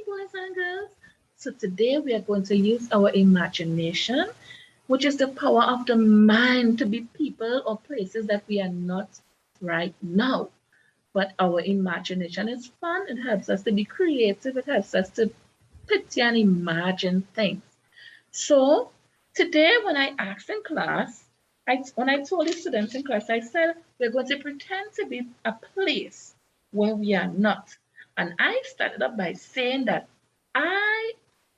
boys and girls. So today we are going to use our imagination, which is the power of the mind to be people or places that we are not right now. But our imagination is fun. It helps us to be creative. It helps us to picture and imagine things. So today when I asked in class, when I told the students in class, I said, we're going to pretend to be a place where we are not. And I started up by saying that I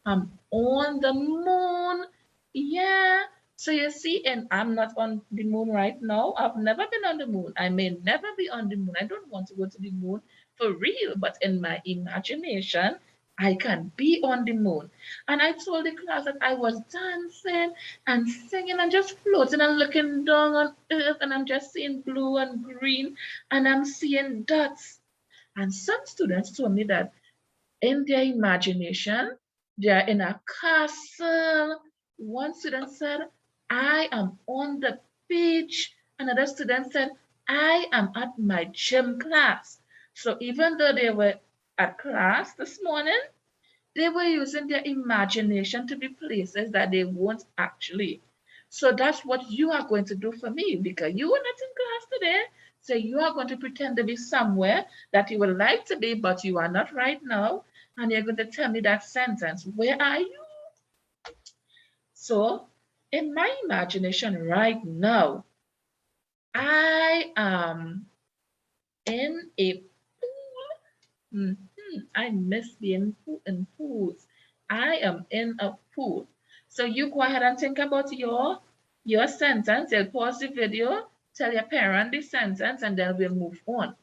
am on the moon. Yeah. So you see, and I'm not on the moon right now. I've never been on the moon. I may never be on the moon. I don't want to go to the moon for real, but in my imagination, I can be on the moon. And I told the class that I was dancing and singing and just floating and looking down on earth, and I'm just seeing blue and green and I'm seeing dots. And some students told me that in their imagination, they are in a castle. One student said, I am on the beach. Another student said, I am at my gym class. So even though they were at class this morning, they were using their imagination to be places that they won't actually. So that's what you are going to do for me because you were not in class today. So you are going to pretend to be somewhere that you would like to be, but you are not right now. And you're going to tell me that sentence. Where are you? So in my imagination right now, I am in a pool. I miss being in pools. I am in a pool. So you go ahead and think about your sentence. You'll pause the video, tell your parent the sentence, and then we'll move on.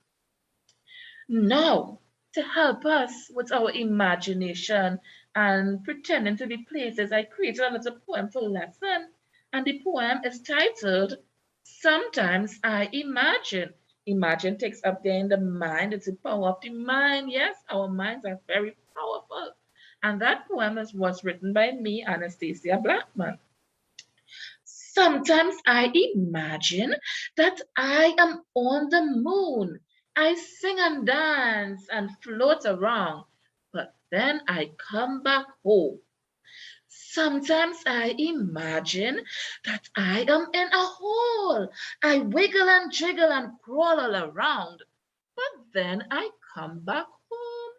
Now, to help us with our imagination and pretending to be places, I created a little poem for lesson. And the poem is titled, Sometimes I Imagine. Imagine takes up there in the mind. It's the power of the mind. Yes, our minds are very powerful. And that poem was written by me, Anastasia Blackman. Sometimes I imagine that I am on the moon. I sing and dance and float around, but then I come back home. Sometimes I imagine that I am in a hole. I wiggle and jiggle and crawl all around, but then I come back home.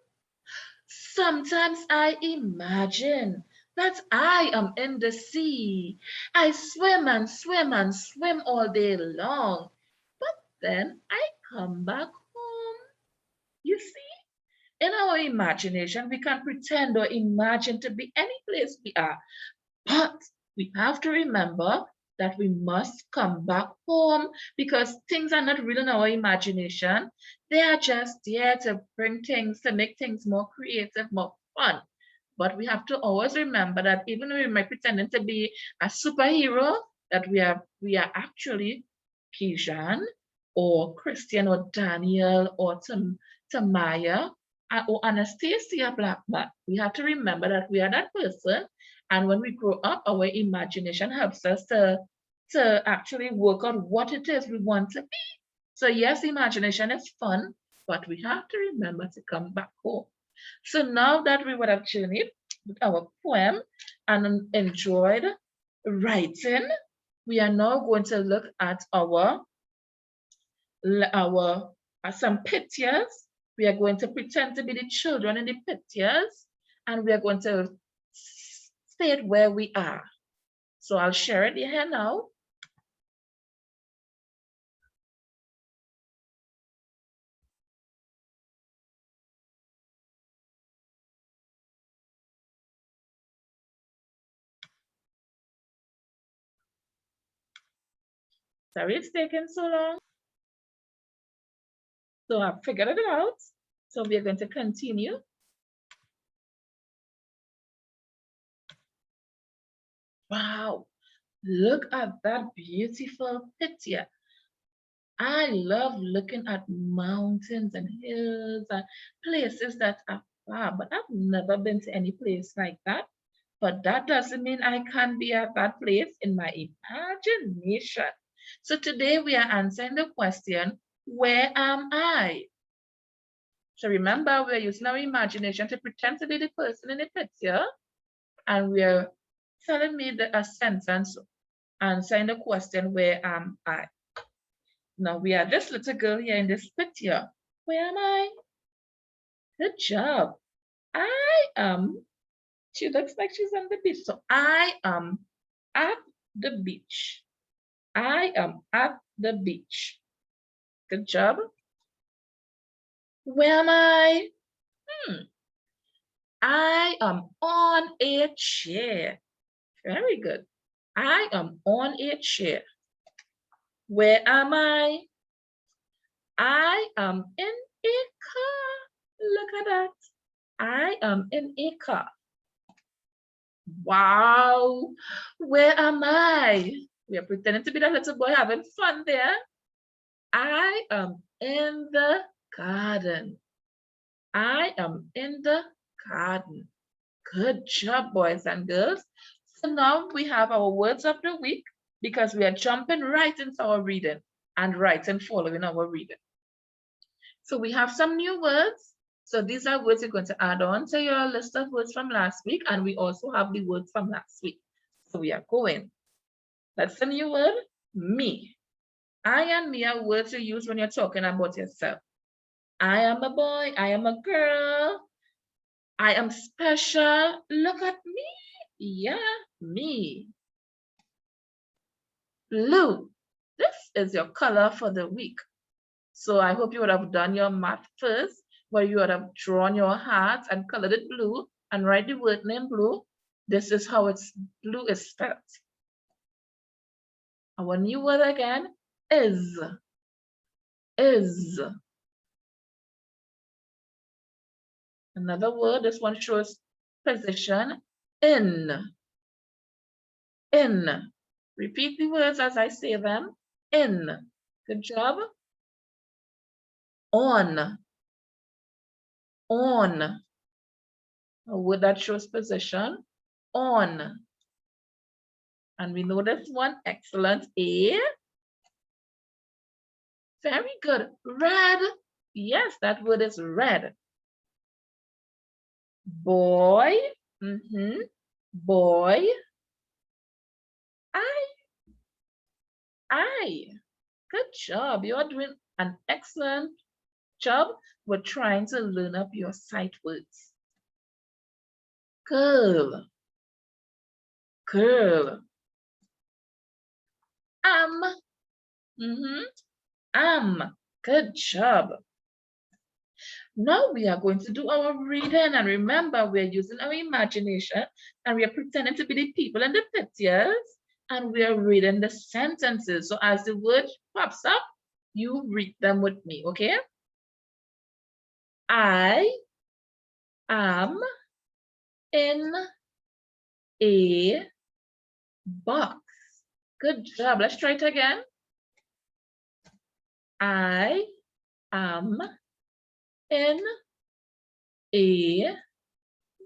Sometimes I imagine that I am in the sea. I swim and swim and swim all day long, but then I come back home. You see, in our imagination, we can pretend or imagine to be any place we are, but we have to remember that we must come back home because things are not real in our imagination. They are just there to bring things, to make things more creative, more fun. But we have to always remember that even though we might pretend to be a superhero, that we are actually Kijan or Christian or Daniel or Tamaya or Anastasia Blackman. We have to remember that we are that person, and when we grow up, our imagination helps us to actually work out what it is we want to be. So yes, imagination is fun, but we have to remember to come back home. So now that we would have journeyed with our poem and enjoyed writing, we are now going to look at our some pictures. We are going to pretend to be the children in the pictures, and we are going to state where we are. So I'll share it here now. Sorry it's taking so long. So I've figured it out. So we are going to continue. Wow, look at that beautiful picture. I love looking at mountains and hills and places that are far, but I've never been to any place like that. But that doesn't mean I can't be at that place in my imagination. So today we are answering the question, where am I? So remember, we're using our imagination to pretend to be the person in the picture, and we're telling me a sentence answering the question, where am I? Now we are this little girl here in this picture. Where am I? Good job. I am, she looks like she's on the beach. So I am at the beach. I am at the beach. Good job. Where am I? I am on a chair. Very good. I am on a chair. Where am I? I am in a car. Look at that. I am in a car. Wow. Where am I? We are pretending to be that little boy having fun there. I am in the garden. I am in the garden. Good job, boys and girls. So now we have our words of the week, because we are jumping right into our reading and writing following our reading. So we have some new words. So these are words you're going to add on to your list of words from last week, and we also have the words from last week. So we are going. That's the new word, me. I and me are words you use when you're talking about yourself. I am a boy, I am a girl, I am special. Look at me. Yeah, me. Blue. This is your color for the week. So I hope you would have done your math first, where you would have drawn your heart and colored it blue and write the word name blue. This is how blue is spelled. Our new word again is. Is. Another word, this one shows position, in. In. Repeat the words as I say them. In. Good job. On. On. A word that shows position. On. And we know this one. Excellent. A. Very good. Red. Yes, that word is red. Boy. Boy. I. Good job. You're doing an excellent job with trying to learn up your sight words. Curl. Curl. Good job. Now we are going to do our reading, and remember, we're using our imagination, and we are pretending to be the people in the pictures, and we are reading the sentences. So as the word pops up, you read them with me, okay? I am in a box. Good job. Let's try it again. I am in a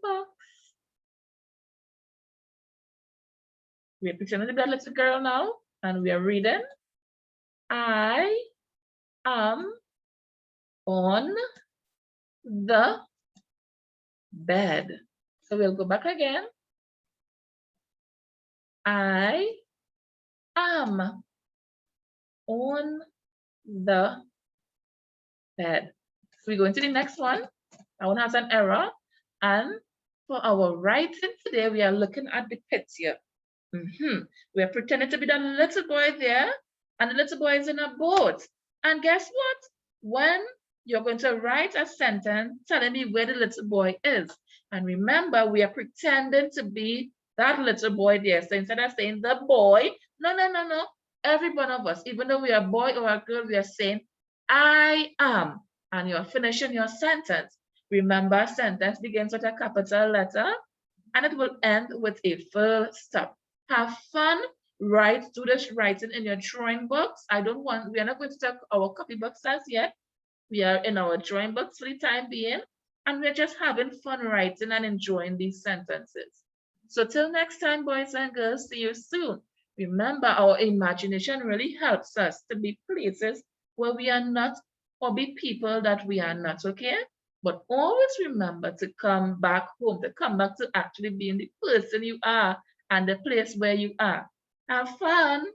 box. We're pretending to be a little girl now, and we are reading. I am on the bed. So we'll go back again. I am on the bed. So we go into the next one. That one has an error. And for our writing today, we are looking at the picture. We are pretending to be the little boy there, and the little boy is in a boat. And guess what? When you're going to write a sentence telling me where the little boy is. And remember, we are pretending to be that little boy there. So instead of saying the boy, no. Every one of us, even though we are a boy or a girl, we are saying, I am. And you're finishing your sentence. Remember, sentence begins with a capital letter, and it will end with a full stop. Have fun. Write, do this writing in your drawing books. We are not going to take our copybooks as yet. We are in our drawing books for the time being, and we're just having fun writing and enjoying these sentences. So till next time, boys and girls, see you soon. Remember, our imagination really helps us to be places where we are not, or be people that we are not, okay? But always remember to come back home, to come back to actually being the person you are and the place where you are. Have fun.